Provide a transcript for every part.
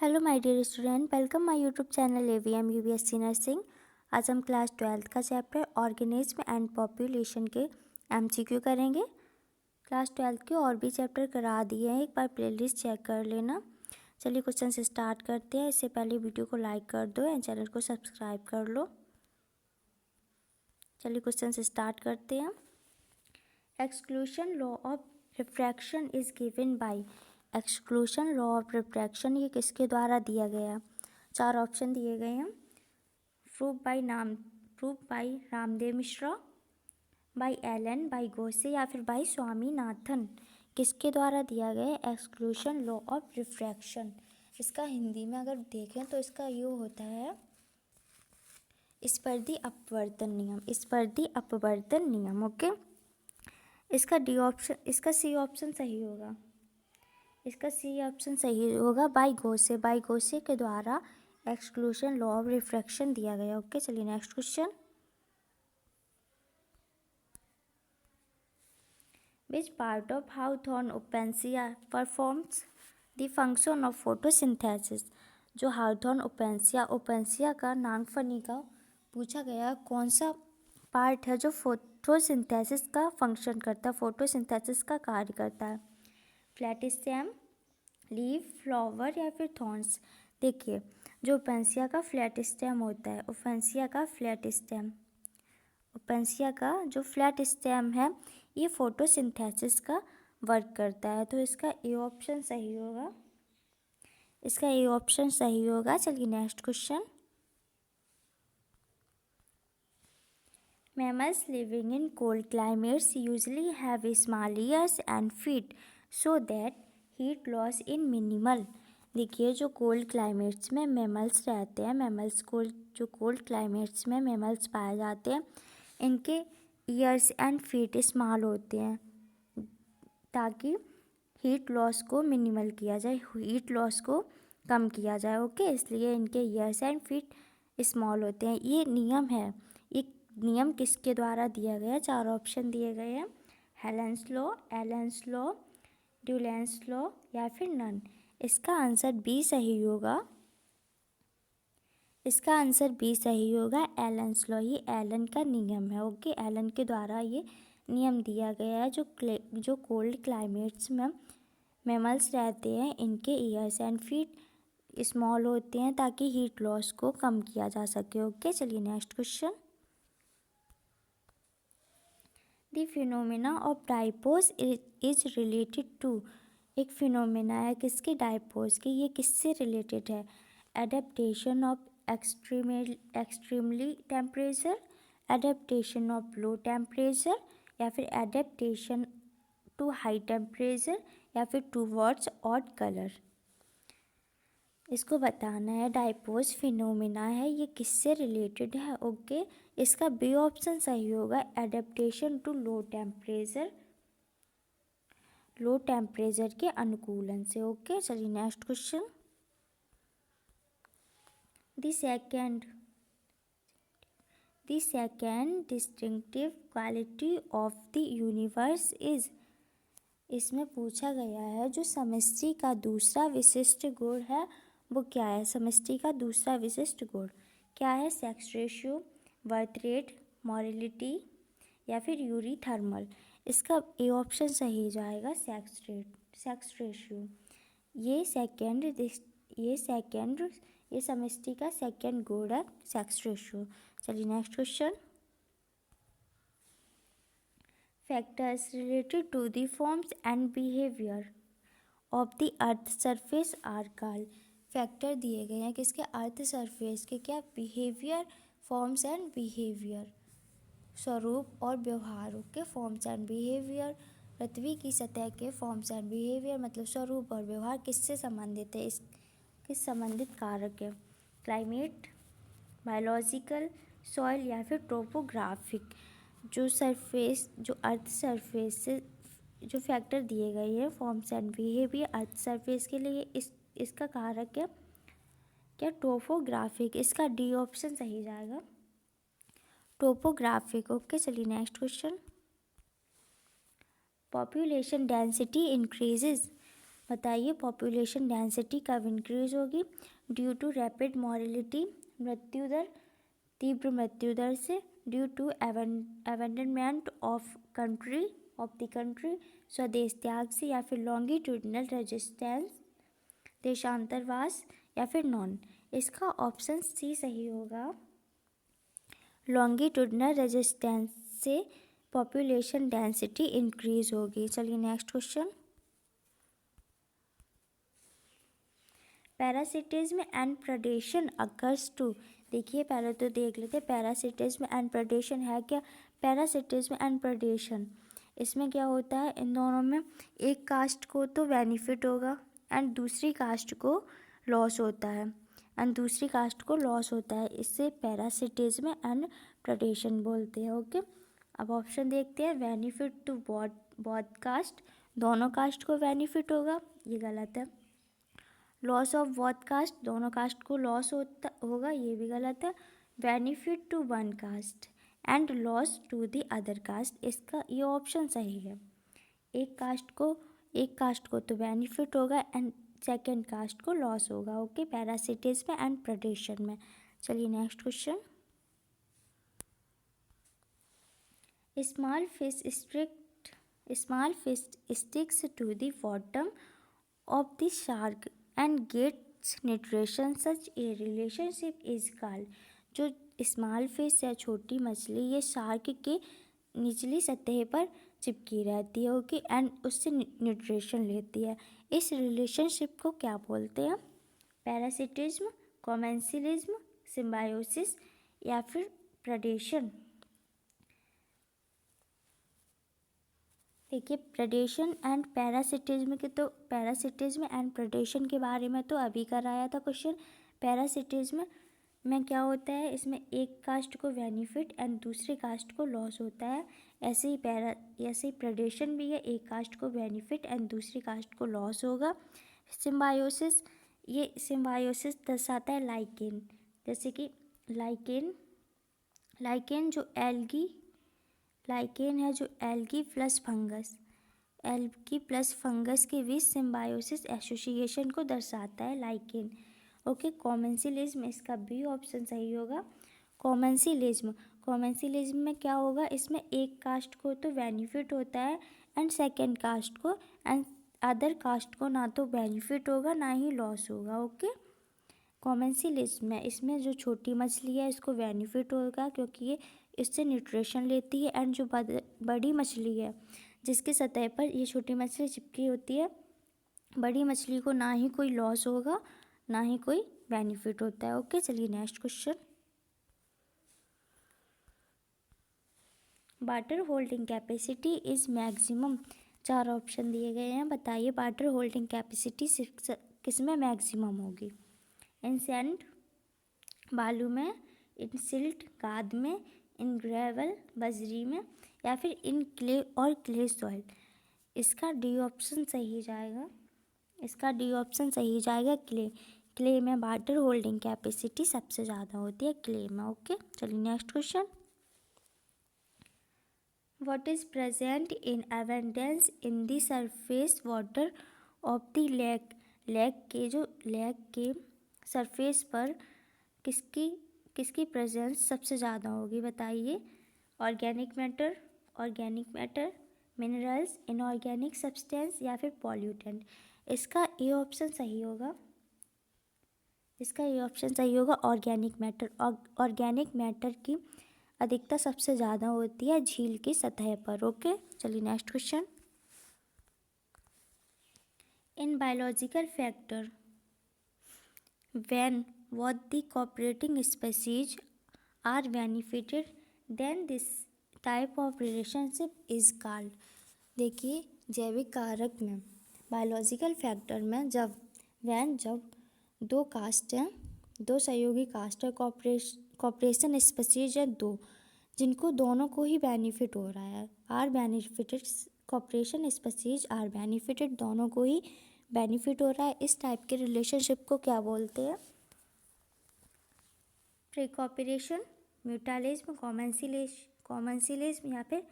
Hello my dear student, welcome my YouTube channel AVM UBSC nursing. आज हम class 12th का chapter organism and population के MCQ करेंगे। Class 12th के और भी चैप्टर करा दिए हैं, एक बार प्लेलिस्ट चेक कर लेना। चलिए क्वेश्चन से स्टार्ट करते हैं। इससे पहले वीडियो को लाइक कर दो एंड चैनल को सब्सक्राइब कर लो। चलिए क्वेश्चन से स्टार्ट करते हैं। Exclusion law of refraction is given by. Exclusion law of refraction ये किसके द्वारा दिया गया? 4 ऑप्शन दिए गए हैं। Prove by Ramdev Mishra, by Allen, by गोसे या फिर बाय स्वामीनाथन। किसके द्वारा दिया गया है एक्सक्लूशन लॉ ऑफ रिफ्रैक्शन? इसका हिंदी में अगर देखें तो इसका यूँ होता है स्पर्धी अपवर्तन नियम। स्पर्धी अपवर्तन नियम। ओके, इसका डी ऑप्शन, इसका सी ऑप्शन सही होगा। इसका सी ऑप्शन सही होगा, बाय गोसे। बाय गोसे के द्वारा एक्सक्लूशन लॉ ऑफ रिफ्रैक्शन दिया गया। ओके, चलिए next question. Which part of hawthorn Opuntia performs the function of photosynthesis? जो हाउथॉर्न ओपेंसिया का नागफनी का पूछा गया, कौन सा पार्ट है जो फोटोसिंथेसिस का फंक्शन करता है, फोटोसिंथेसिस का कार्य करता है? फ्लैट स्टेम, लीफ, फ्लावर या फिर थॉर्न्स? देखिए, जो ओपेंसिया का फ्लैट स्टेम होता है, ओपेंसिया का जो फ्लैट स्टेम है, ये फोटोसिंथेसिस का वर्क करता है। तो इसका ए ऑप्शन सही होगा। इसका ए ऑप्शन सही होगा। चलिए next question. Mammals living in cold climates usually have small ears and feet so that heat loss is minimal. देखिए, जो कोल्ड क्लाइमेट्स में मैमल्स रहते हैं, जो कोल्ड क्लाइमेट्स में मैमल्स पाए जाते हैं, इनके ईयर्स एंड फीट स्मॉल होते हैं ताकि हीट लॉस को मिनिमल किया जाए, हीट लॉस को कम किया जाए। ओके, इसलिए इनके ईयर्स एंड फीट स्मॉल होते हैं। ये नियम है, ये नियम किसके द्वारा दिया गया? 4 ऑप्शन दिए गए हैं। हेलेंस लॉ, एलेंस लॉ, ड्यूलेंस लॉ या फिर नन। इसका आंसर बी सही होगा। इसका आंसर बी सही होगा, एलेंस लॉ। ये एलन का नियम है। ओके, एलन के द्वारा ये नियम दिया गया है। जो कोल्ड क्लाइमेट्स में मैमल्स रहते हैं, इनके ईयर्स एंड फीट स्मॉल होते हैं ताकि हीट लॉस को कम किया जा सके। ओके, चलिए next question. The phenomena of diapause is related to. एक फिनोमिना है किसके? डाइपोज की। ये किससे रिलेटेड है? Adaptation of extremely temperature, adaptation of low temperature या फिर एडेप्टेशन टू हाई टेम्परेचर या फिर टूवर्ड्स ऑड कलर। इसको बताना है। डाइपोज फिनोमिना है, ये किससे रिलेटेड है? ओके, इसका बी ऑप्शन सही होगा, एडेप्टेशन टू लो टेम्परेचर के अनुकूलन से। ओके, चलिए next question. The second distinctive quality of the universe is. इसमें पूछा गया है जो समष्टि का दूसरा विशिष्ट गुण है वो क्या है? समष्टि का दूसरा विशिष्ट गुण क्या है? सेक्स रेशियो, बर्थ रेट, मॉरिलिटी या फिर यूरी थर्मल। इसका ए ऑप्शन सही जाएगा, सेक्स रेशियो। ये समष्टि का सेकेंड गुण है, सेक्स रेशियो। चलिए next question. Factors related to the forms and behaviour of the earth surface are called. Factor दिए गए हैं किसके? अर्थ सरफेस के। क्या? बिहेवियर, फॉर्म्स एंड बिहेवियर, स्वरूप और व्यवहारों के फॉर्म्स एंड बिहेवियर। पृथ्वी की सतह के फॉर्म्स एंड बिहेवियर मतलब स्वरूप और व्यवहार किससे संबंधित है? किस संबंधित कारक है? क्लाइमेट, बायोलॉजिकल, सॉइल या फिर टोपोग्राफिक। जो अर्थ सरफेस से जो फैक्टर दिए गए हैं forms and behaviour earth surface के लिए, इसका कारक है क्या? टोपोग्राफिक। इसका डी ऑप्शन सही जाएगा, टोपोग्राफिक। ओके, चलिए next question. Population density increases बताइए पॉपुलेशन डेंसिटी कब इंक्रीज होगी? ड्यू टू रैपिड मॉर्टेलिटी, मृत्यु दर, तीव्र मृत्यु दर से, due to abandonment of the country, स्वदेश त्याग से, या फिर लॉन्गिट्यूडनल रेजिस्टेंस, देशांतरवास, या फिर नॉन। इसका ऑप्शन सी सही होगा, लॉन्गिट्यूडनल रेजिस्टेंस से पॉपुलेशन डेंसिटी इंक्रीज होगी। चलिए next question, parasitism and predation occurs to. देखिए पहले तो देख लेते हैं पैरासिटिज्म एंड प्रेडेशन है क्या। पैरासिटिज्म एंड प्रेडेशन, इसमें क्या होता है, इन दोनों में एक कास्ट को तो बेनिफिट होगा एंड दूसरी कास्ट को लॉस होता है, इससे पैरासिटिज्म एंड प्रेडेशन बोलते हैं। ओके, अब ऑप्शन देखते हैं, बेनिफिट टू बोथ कास्ट, दोनों कास्ट को बेनिफिट होगा, ये गलत है। लॉस ऑफ बोथ कास्ट, दोनों कास्ट को लॉस होगा, ये भी गलत है। Benefit to one caste and loss to the other caste, इसका ये ऑप्शन सही है। एक कास्ट को तो बेनिफिट होगा एंड सेकेंड कास्ट को लॉस होगा। ओके, पैरासिटिज्म एंड प्रेडेशन में। चलिए next question, small fish sticks to the bottom of the shark and gets nutrition, such a relationship is called। जो स्मॉल फिश या छोटी मछली ये शार्क के निचली सतह पर चिपकी रहती है, ओके, एंड उससे न्यूट्रिशन लेती है। इस रिलेशनशिप को क्या बोलते हैं? पैरासिटिज्म, कॉमेंसिलिज्म, सिम्बायोसिस, या फिर प्रेडेशन। देखिए predation and parasitism and predation के बारे में तो अभी कराया था क्वेश्चन। पैरासिटिज्म में क्या होता है, इसमें एक कास्ट को बेनिफिट एंड दूसरे कास्ट को लॉस होता है। ऐसे ही प्रेडेशन भी है, एक कास्ट को बेनिफिट एंड दूसरी कास्ट को लॉस होगा। सिम्बायोसिस, ये सिम्बायोसिस दर्शाता है लाइकेन, जैसे कि लाइकेन है जो एल्गी प्लस फंगस के बीच सिम्बायोसिस एसोसिएशन को दर्शाता है, लाइकेन। ओके, कॉमेंसिलिज्म, इसका बी ऑप्शन सही होगा। कॉमेंसिलिज्म में क्या होगा, इसमें एक कास्ट को तो बेनिफिट होता है एंड सेकेंड कास्ट को एंड अदर कास्ट को ना तो बेनिफिट होगा ना ही लॉस होगा। ओके, कॉमेंसिलिज्म में इसमें जो छोटी मछली है इसको बेनिफिट होगा क्योंकि ये इससे न्यूट्रिशन लेती है, एंड जो बड़ी मछली है जिसकी सतह पर ये छोटी मछली चिपकी होती है, बड़ी मछली को ना ही कोई लॉस होगा ना ही कोई बेनिफिट होता है। ओके, चलिए next question, water holding capacity is maximum. 4 option दिए गए हैं, बताइए वाटर होल्डिंग कैपेसिटी किस में मैक्सिमम होगी? इन सैंड, बालू में, इन सिल्ट, गाद में, इन ग्रेवल, बजरी में, या फिर इन क्ले और क्ले सॉइल। इसका डी ऑप्शन सही जाएगा, क्ले में वाटर होल्डिंग कैपेसिटी सबसे ज़्यादा होती है, क्ले में। ओके, चलिए next question, what is present in abundance in the surface water of the lake के सरफेस पर किसकी प्रेजेंस सबसे ज़्यादा होगी? बताइए, organic matter, minerals, inorganic substance, या फिर पॉल्यूटेंट। इसका ये ऑप्शन सही होगा, ऑर्गेनिक मैटर की अधिकता सबसे ज़्यादा होती है झील की सतह पर। ओके, चलिए next question, in biological factor when what the cooperating species are benefited then this type of relationship is called। देखिए जैविक कारक में, बायोलॉजिकल फैक्टर में जब दो कास्ट हैं, दो सहयोगी कास्ट है, कॉपरेशन स्पीशीज है दो, जिनको दोनों को ही बेनिफिट हो रहा है, are benefited, cooperation species are benefited, दोनों को ही बेनिफिट हो रहा है। इस टाइप के रिलेशनशिप को क्या बोलते हैं? प्रीकॉपरेशन, म्यूटालिज्म, कॉमेंसिलिज्म, या फिर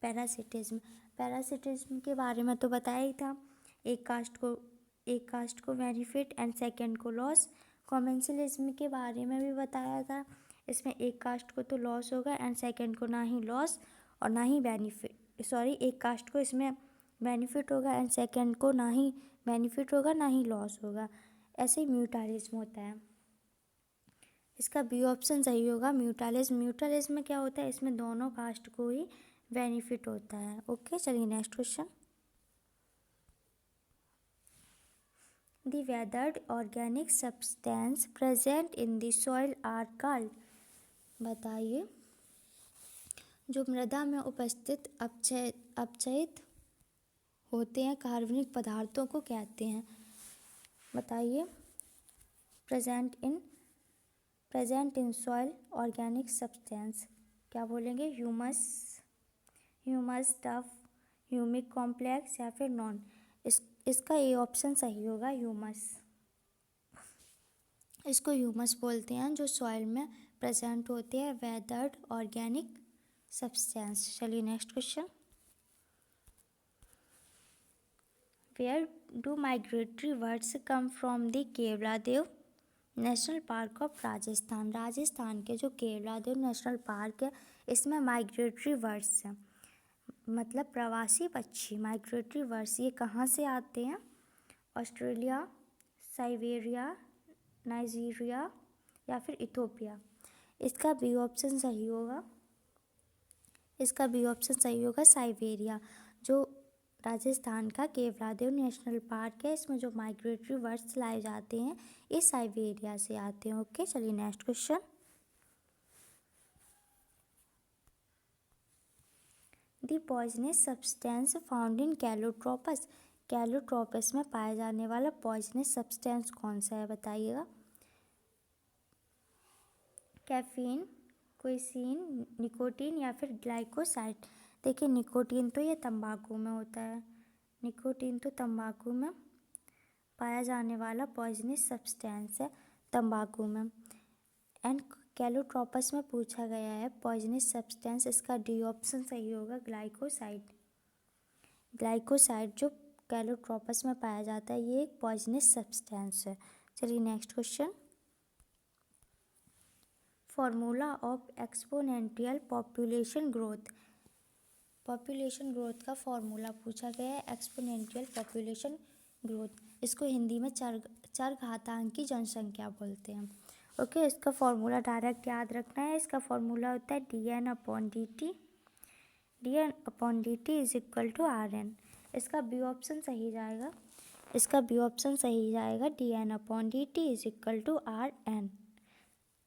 पैरासिटिज्म। पैरासिटिज्म के बारे में तो बताया ही था, एक कास्ट को एक कास्ट को बेनिफिट एंड सेकंड को लॉस। कॉमेंसलिज्म के बारे में भी बताया था, इसमें एक कास्ट को तो लॉस होगा एंड सेकंड को ना ही लॉस और ना ही बेनिफिट, एक कास्ट को इसमें बेनिफिट होगा एंड सेकंड को ना ही बेनिफिट होगा ना ही लॉस होगा। ऐसे ही म्यूटालिज्म होता है, इसका बी ऑप्शन सही होगा। म्यूटालिज्म में क्या होता है, इसमें दोनों कास्ट को ही बेनिफिट होता है। ओके, चलिए next question. The weathered organic substance present in the soil are called। बताइए, जो मृदा में उपस्थित अपचयित होते हैं कार्बनिक पदार्थों को कहते हैं। बताइए, present in soil organic substance क्या बोलेंगे, ह्यूमस टफ, ह्यूमिक कॉम्प्लेक्स या फिर नॉन। इसका ए ऑप्शन सही होगा, ह्यूमस। इसको ह्यूमस बोलते हैं जो सॉइल में प्रेजेंट होते हैं वेदर्ड ऑर्गेनिक सब्सटेंस। चलिए next question. Where do migratory birds come from the Keoladeo national park of Rajasthan. Rajasthan के जो केवलादेव नेशनल पार्क है, इसमें माइग्रेटरी बर्ड्स हैं, मतलब प्रवासी पक्षी। माइग्रेटरी बर्ड्स ये कहाँ से आते हैं, ऑस्ट्रेलिया, साइबेरिया, नाइजीरिया या फिर इथोपिया। इसका बी ऑप्शन सही होगा, साइबेरिया। जो राजस्थान का केवलादेव नेशनल पार्क है, इसमें जो माइग्रेटरी बर्ड्स लाए जाते हैं ये साइबेरिया से आते हैं। ओके, चलिए next question. The poisonous substance found in Calotropis. Calotropis में पाया जाने वाला पॉइजनस सब्सटेंस कौन सा है, बताइएगा। कैफीन, क्विसीन, निकोटीन या फिर ग्लाइकोसाइड। देखिए, निकोटीन तो ये तंबाकू में होता है, निकोटीन तो तंबाकू में पाया जाने वाला पॉइजनस सब्सटेंस है, तंबाकू में। एंड कैलोट्रोपस में पूछा गया है पॉइजनस सब्सटेंस, इसका डी ऑप्शन सही होगा, ग्लाइकोसाइड जो कैलोट्रोपस में पाया जाता है ये एक पॉइजनस सब्सटेंस है। चलिए next question. Formula of exponential population growth का फॉर्मूला पूछा गया है, एक्सपोनेंशियल पॉपुलेशन ग्रोथ। इसको हिंदी में चरघातांकी जनसंख्या बोलते हैं। ओके, इसका फॉर्मूला डायरेक्ट याद रखना है। इसका फॉर्मूला होता है dn/dt is equal to rn। इसका बी ऑप्शन सही जाएगा, dn/dt is equal to rn।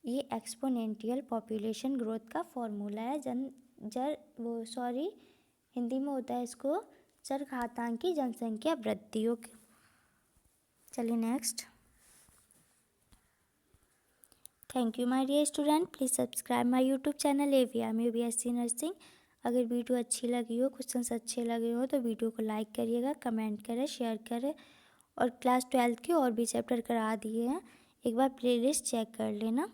ये एक्सपोनेंशियल पॉपुलेशन ग्रोथ का फॉर्मूला है। हिंदी में होता है इसको चरघातांकी जनसंख्या वृद्धि। ओके, चलिए next. Thank you my dear student, please subscribe my YouTube channel AVM UBSC nursing. अगर वीडियो अच्छी लगी हो, क्वेश्चंस अच्छे लगे हो तो वीडियो को लाइक करिएगा, कमेंट करें, शेयर करें। और क्लास 12 के और भी चैप्टर करा दिए हैं, एक बार प्लेलिस्ट चेक कर लेना।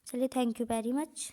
चलिए, थैंक यू वेरी मच।